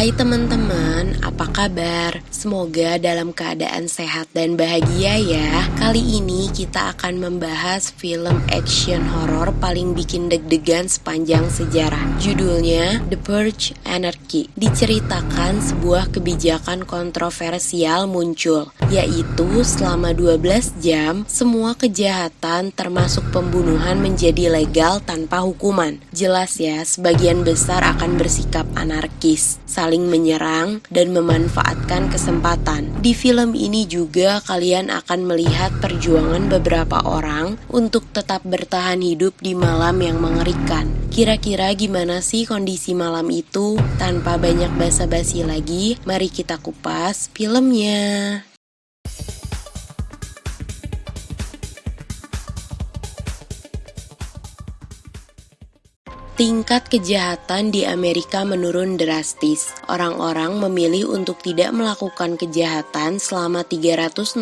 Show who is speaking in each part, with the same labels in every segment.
Speaker 1: Hai teman-teman, apa kabar? Semoga dalam keadaan sehat dan bahagia ya. Kali ini kita akan membahas film action horor paling bikin deg-degan sepanjang sejarah. Judulnya The Purge Anarchy. Diceritakan sebuah kebijakan kontroversial muncul, yaitu selama 12 jam, semua kejahatan termasuk pembunuhan menjadi legal tanpa hukuman. Jelas ya, sebagian besar akan bersikap anarkis, saling menyerang dan memanfaatkan kesempatan. Di film ini juga kalian akan melihat perjuangan beberapa orang untuk tetap bertahan hidup di malam yang mengerikan. Kira-kira gimana sih kondisi malam itu? Tanpa banyak basa-basi lagi, mari kita kupas filmnya. Tingkat kejahatan di Amerika menurun drastis. Orang-orang memilih untuk tidak melakukan kejahatan selama 364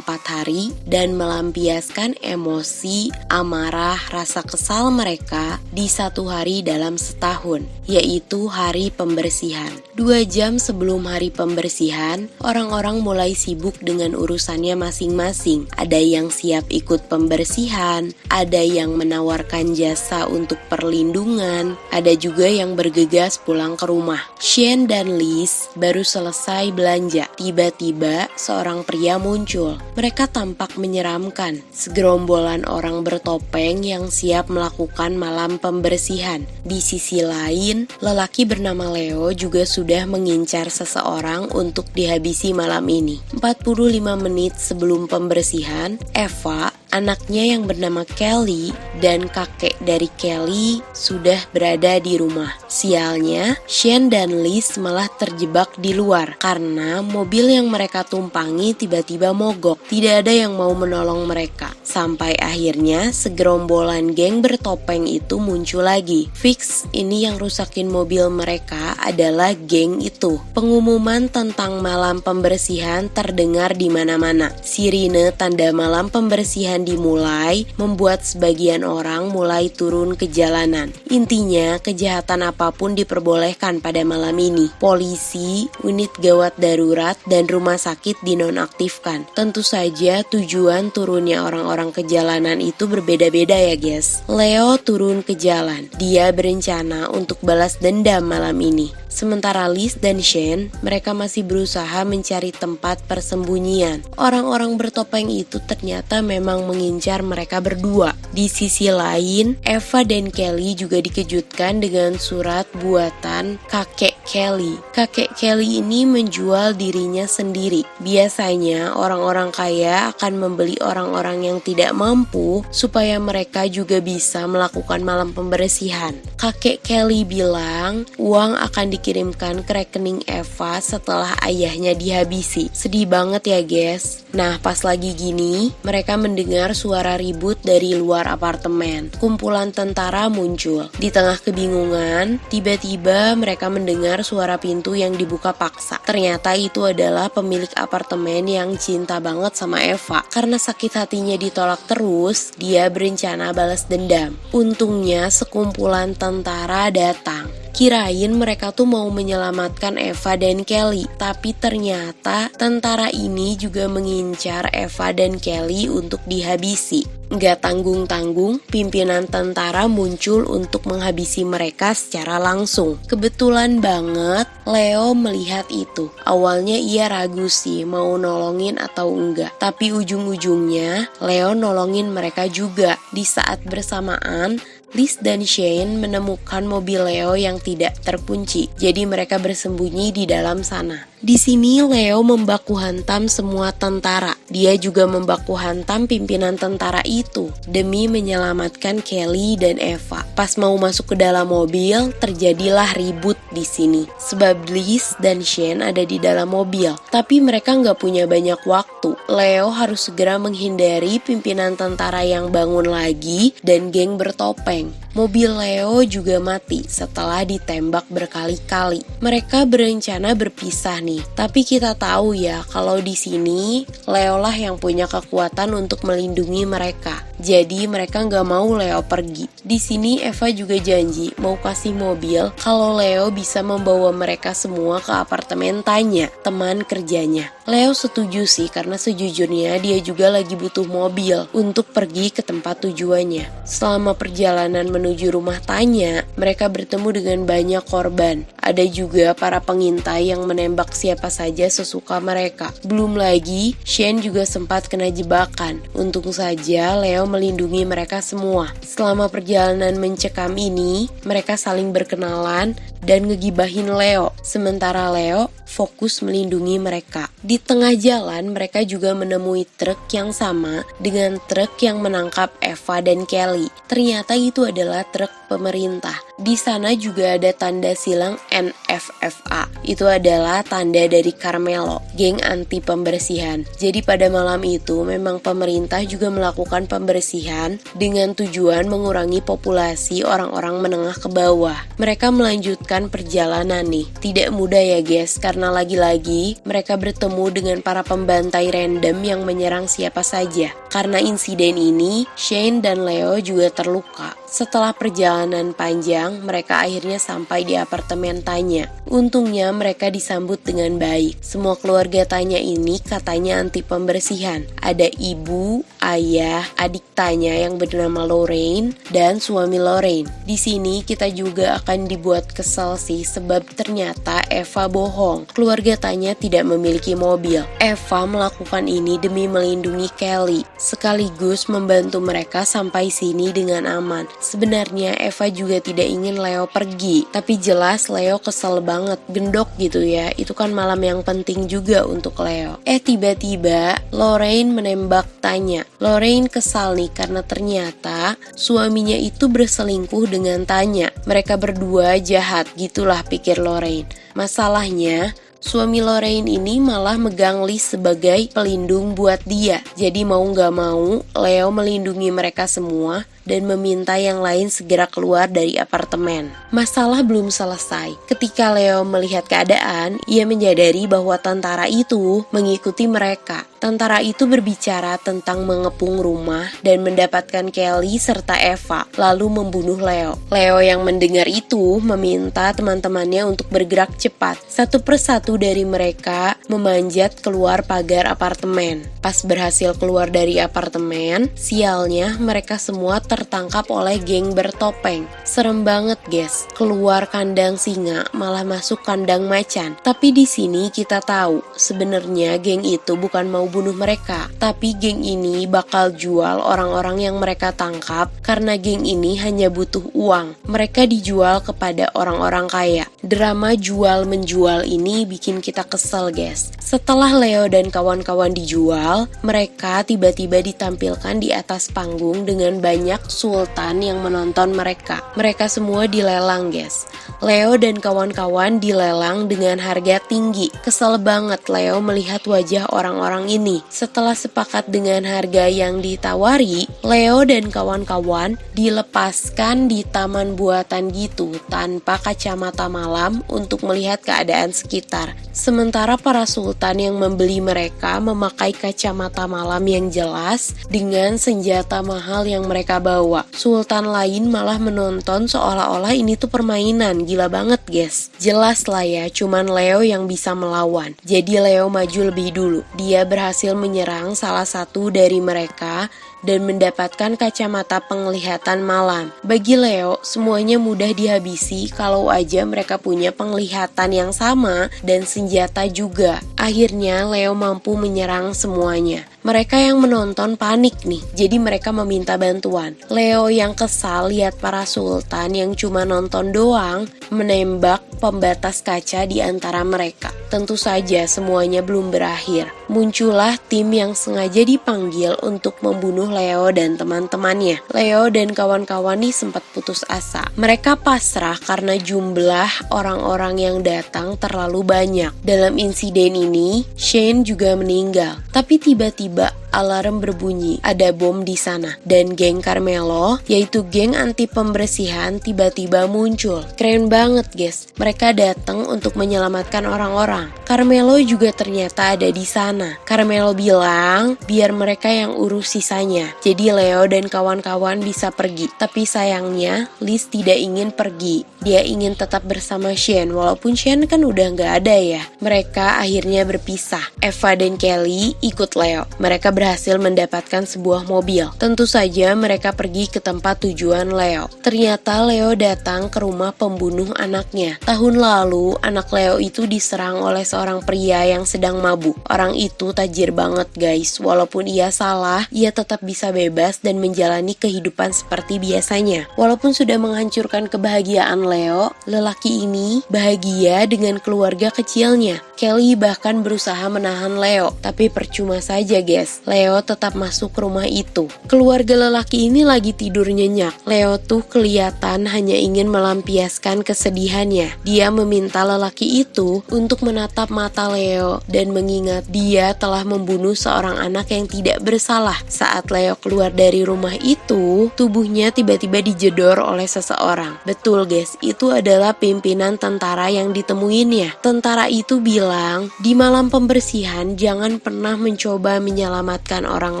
Speaker 1: hari dan melampiaskan emosi, amarah, rasa kesal mereka di satu hari dalam setahun, yaitu hari pembersihan. 2 jam sebelum hari pembersihan, orang-orang mulai sibuk dengan urusannya masing-masing. Ada yang siap ikut pembersihan, ada yang menawarkan jasa untuk perlindungan, ada juga yang bergegas pulang ke rumah. Shane dan Liz baru selesai belanja. Tiba-tiba seorang pria muncul. Mereka tampak menyeramkan. Segerombolan orang bertopeng yang siap melakukan malam pembersihan. Di sisi lain, lelaki bernama Leo juga sudah mengincar seseorang untuk dihabisi malam ini. 45 menit sebelum pembersihan, Eva, anaknya yang bernama Kelly, dan kakek dari Kelly sudah berada di rumah. Sialnya, Shane dan Liz malah terjebak di luar karena mobil yang mereka tumpangi tiba-tiba mogok. Tidak ada yang mau menolong mereka. Sampai akhirnya segerombolan geng bertopeng itu muncul lagi. Fix, ini yang rusakin mobil mereka adalah geng itu. Pengumuman tentang malam pembersihan terdengar di mana-mana. Sirine tanda malam pembersihan dimulai, membuat sebagian orang mulai turun ke jalanan. Intinya, kejahatan apapun diperbolehkan pada malam ini. Polisi, unit gawat darurat, dan rumah sakit dinonaktifkan. Tentu saja tujuan turunnya orang-orang ke jalanan itu berbeda-beda ya guys. Leo turun ke jalan. Dia berencana untuk balas dendam malam ini. Sementara Liz dan Shane, mereka masih berusaha mencari tempat persembunyian. Orang-orang bertopeng itu ternyata memang mengincar mereka berdua. Di sisi lain, Eva dan Kelly juga dikejutkan dengan surat buatan kakek Kelly. Kakek Kelly ini menjual dirinya sendiri. Biasanya orang-orang kaya akan membeli orang-orang yang tidak mampu supaya mereka juga bisa melakukan malam pembersihan. Kakek Kelly bilang uang akan dikirimkan ke rekening Eva setelah ayahnya dihabisi. Sedih banget ya guys. Nah, pas lagi gini, mereka mendengar suara ribut dari luar apartemen. Kumpulan tentara muncul. Di tengah kebingungan, tiba-tiba mereka mendengar suara pintu yang dibuka paksa. Ternyata itu adalah pemilik apartemen yang cinta banget sama Eva. Karena sakit hatinya ditolak terus, dia berencana balas dendam. Untungnya sekumpulan tentara datang. Kirain mereka tuh mau menyelamatkan Eva dan Kelly, tapi ternyata tentara ini juga mengincar Eva dan Kelly untuk dihabisi. Nggak tanggung-tanggung, pimpinan tentara muncul untuk menghabisi mereka secara langsung. Kebetulan banget, Leo melihat itu. Awalnya ia ragu sih mau nolongin atau enggak, tapi ujung-ujungnya Leo nolongin mereka juga. Di saat bersamaan, Liz dan Shane menemukan mobil Leo yang tidak terkunci, jadi mereka bersembunyi di dalam sana. Di sini Leo membaku hantam semua tentara. Dia juga membaku hantam pimpinan tentara itu demi menyelamatkan Kelly dan Eva. Pas mau masuk ke dalam mobil, terjadilah ribut di sini. Sebab Liz dan Shane ada di dalam mobil, tapi mereka nggak punya banyak waktu. Leo harus segera menghindari pimpinan tentara yang bangun lagi dan geng bertopeng. Mobil Leo juga mati setelah ditembak berkali-kali. Mereka berencana berpisah nih, tapi kita tahu ya kalau di sini Leo lah yang punya kekuatan untuk melindungi mereka. Jadi mereka nggak mau Leo pergi. Di sini Eva juga janji mau kasih mobil kalau Leo bisa membawa mereka semua ke apartemen Tanya, teman kerjanya. Leo setuju sih karena sejujurnya dia juga lagi butuh mobil untuk pergi ke tempat tujuannya. Selama perjalanan menuju rumah Tanya, mereka bertemu dengan banyak korban. Ada juga para pengintai yang menembak siapa saja sesuka mereka. Belum lagi, Shane juga sempat kena jebakan. Untung saja Leo melindungi mereka semua. Selama perjalanan mencekam ini, mereka saling berkenalan dan ngegibahin Leo. Sementara Leo fokus melindungi mereka. Di tengah jalan, mereka juga menemui truk yang sama dengan truk yang menangkap Eva dan Kelly. Ternyata itu adalah truk pemerintah. Di sana juga ada tanda silang NFFA. Itu adalah tanda dari Carmelo, geng anti pembersihan. Jadi pada malam itu memang pemerintah juga melakukan pembersihan dengan tujuan mengurangi populasi orang-orang menengah ke bawah. Mereka melanjutkan perjalanan nih. Tidak mudah ya guys, karena lagi-lagi mereka bertemu dengan para pembantai random yang menyerang siapa saja. Karena insiden ini, Shane dan Leo juga terluka. Setelah perjalanan panjang, mereka akhirnya sampai di apartemen Tanya. Untungnya mereka disambut dengan baik. Semua keluarga Tanya ini katanya anti pembersihan. Ada ibu, ayah, adik Tanya yang bernama Lorraine, dan suami Lorraine. Di sini kita juga akan dibuat kesal sih sebab ternyata Eva bohong. Keluarga Tanya tidak memiliki mobil. Eva melakukan ini demi melindungi Kelly, sekaligus membantu mereka sampai sini dengan aman. Sebenarnya Eva juga tidak ingin Leo pergi, tapi jelas Leo kesel banget, gendok gitu ya. Itu kan malam yang penting juga untuk Leo. Tiba-tiba Lorraine menembak Tanya. Lorraine kesal nih karena ternyata suaminya itu berselingkuh dengan Tanya. Mereka berdua jahat, gitulah pikir Lorraine. Masalahnya, suami Lorraine ini malah megang Liz sebagai pelindung buat dia. Jadi mau gak mau, Leo melindungi mereka semua dan meminta yang lain segera keluar dari apartemen. Masalah belum selesai. Ketika Leo melihat keadaan, ia menyadari bahwa tentara itu mengikuti mereka. Tentara itu berbicara tentang mengepung rumah dan mendapatkan Kelly serta Eva, lalu membunuh Leo. Leo yang mendengar itu meminta teman-temannya untuk bergerak cepat. Satu persatu dari mereka memanjat keluar pagar apartemen. Pas berhasil keluar dari apartemen, sialnya mereka semua tertangkap oleh geng bertopeng. Serem banget guys, keluar kandang singa malah masuk kandang macan. Tapi di sini kita tahu sebenarnya geng itu bukan mau bunuh mereka, tapi geng ini bakal jual orang-orang yang mereka tangkap karena geng ini hanya butuh uang. Mereka dijual kepada orang-orang kaya. Drama jual-menjual ini bikin kita kesel guys. Setelah Leo dan kawan-kawan dijual, mereka tiba-tiba ditampilkan di atas panggung dengan banyak sultan yang menonton mereka. Mereka semua dilelang guys. Leo dan kawan-kawan dilelang dengan harga tinggi. Kesel banget Leo melihat wajah orang-orang ini. Setelah sepakat dengan harga yang ditawari, Leo dan kawan-kawan dilepaskan di taman buatan gitu tanpa kacamata malam untuk melihat keadaan sekitar. Sementara para sultan yang membeli mereka memakai kacamata malam yang jelas dengan senjata mahal yang mereka bawa. Sultan lain malah menonton seolah-olah ini tuh permainan. Gila banget guys. Jelas lah ya, cuman Leo yang bisa melawan. Jadi Leo maju lebih dulu. Dia berhasil menyerang salah satu dari mereka dan mendapatkan kacamata penglihatan malam. Bagi Leo, semuanya mudah dihabisi kalau aja mereka punya penglihatan yang sama dan senjata juga. Akhirnya Leo mampu menyerang semuanya. Mereka yang menonton panik nih, jadi mereka meminta bantuan. Leo yang kesal lihat para sultan yang cuma nonton doang, menembak pembatas kaca di antara mereka. Tentu saja semuanya belum berakhir. Muncullah tim yang sengaja dipanggil untuk membunuh Leo dan teman-temannya. Leo dan kawan-kawan nih sempat putus asa. Mereka pasrah karena jumlah orang-orang yang datang terlalu banyak. Dalam insiden ini, Shane juga meninggal. Tapi tiba-tiba alarm berbunyi, ada bom di sana. Dan geng Carmelo, yaitu geng anti pembersihan, tiba-tiba muncul. Keren banget guys, mereka datang untuk menyelamatkan orang-orang. Carmelo juga ternyata ada di sana. Carmelo bilang, biar mereka yang urus sisanya. Jadi Leo dan kawan-kawan bisa pergi. Tapi sayangnya, Liz tidak ingin pergi. Dia ingin tetap bersama Shane, walaupun Shane kan udah nggak ada ya. Mereka akhirnya berpisah. Eva dan Kelly ikut Leo. Mereka berhasil mendapatkan sebuah mobil. Tentu saja mereka pergi ke tempat tujuan Leo. Ternyata Leo datang ke rumah pembunuh anaknya. Tahun lalu, anak Leo itu diserang oleh seorang pria yang sedang mabuk. Orang itu tajir banget guys. Walaupun ia salah, ia tetap bisa bebas dan menjalani kehidupan seperti biasanya. Walaupun sudah menghancurkan kebahagiaan Leo, lelaki ini bahagia dengan keluarga kecilnya. Kelly bahkan berusaha menahan Leo, tapi percuma saja guys. Leo tetap masuk ke rumah itu. Keluarga lelaki ini lagi tidur nyenyak. Leo tuh kelihatan hanya ingin melampiaskan kesedihannya. Dia meminta lelaki itu untuk menatap mata Leo dan mengingat dia telah membunuh seorang anak yang tidak bersalah. Saat Leo keluar dari rumah itu, tubuhnya tiba-tiba dijedor oleh seseorang. Betul guys, itu adalah pimpinan tentara yang ditemuinnya. Tentara itu bilang, di malam pembersihan jangan pernah mencoba menyelamatkan orang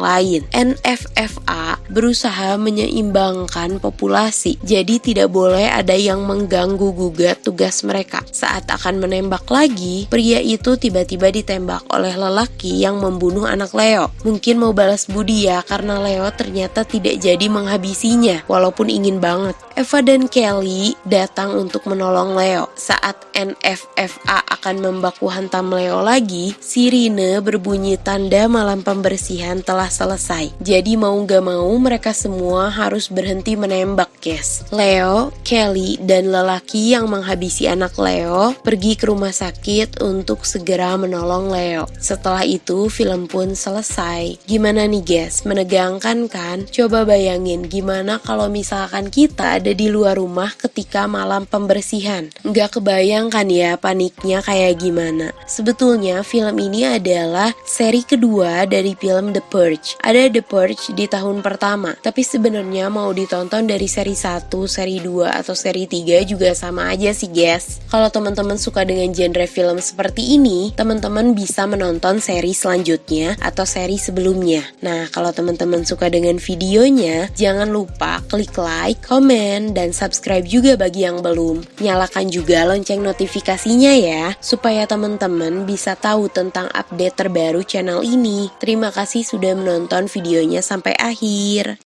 Speaker 1: lain. NFFA berusaha menyeimbangkan populasi, jadi tidak boleh ada yang mengganggu-gugat tugas mereka. Saat akan menembak lagi, pria itu tiba-tiba ditembak oleh lelaki yang membunuh anak Leo. Mungkin mau balas budi ya, karena Leo ternyata tidak jadi menghabisinya, walaupun ingin banget. Eva dan Kelly datang untuk menolong Leo. Saat NFFA akan membaku hantam Leo lagi, sirine berbunyi tanda malam pembersihan telah selesai. Jadi mau gak mau mereka semua harus berhenti menembak guys. Leo, Kelly, dan lelaki yang menghabisi anak Leo pergi ke rumah sakit untuk segera menolong Leo. Setelah itu film pun selesai. Gimana nih guys, menegangkan kan? Coba bayangin gimana kalau misalkan kita ada di luar rumah ketika malam pembersihan. Nggak kebayang kan ya paniknya kayak gimana. Sebetulnya film ini adalah seri kedua dari film The Purge. Ada The Purge di tahun pertama, tapi sebenarnya mau ditonton dari seri 1, seri 2, atau seri 3 juga sama aja sih guys. Kalau teman-teman suka dengan genre film seperti ini, teman-teman bisa menonton seri selanjutnya atau seri sebelumnya. Nah, kalau teman-teman suka dengan videonya, jangan lupa klik like, komen, dan subscribe juga bagi yang belum. Nyalakan juga lonceng notifikasinya ya, supaya teman-teman bisa tahu tentang update terbaru channel ini. Terima kasih sudah menonton videonya sampai akhir.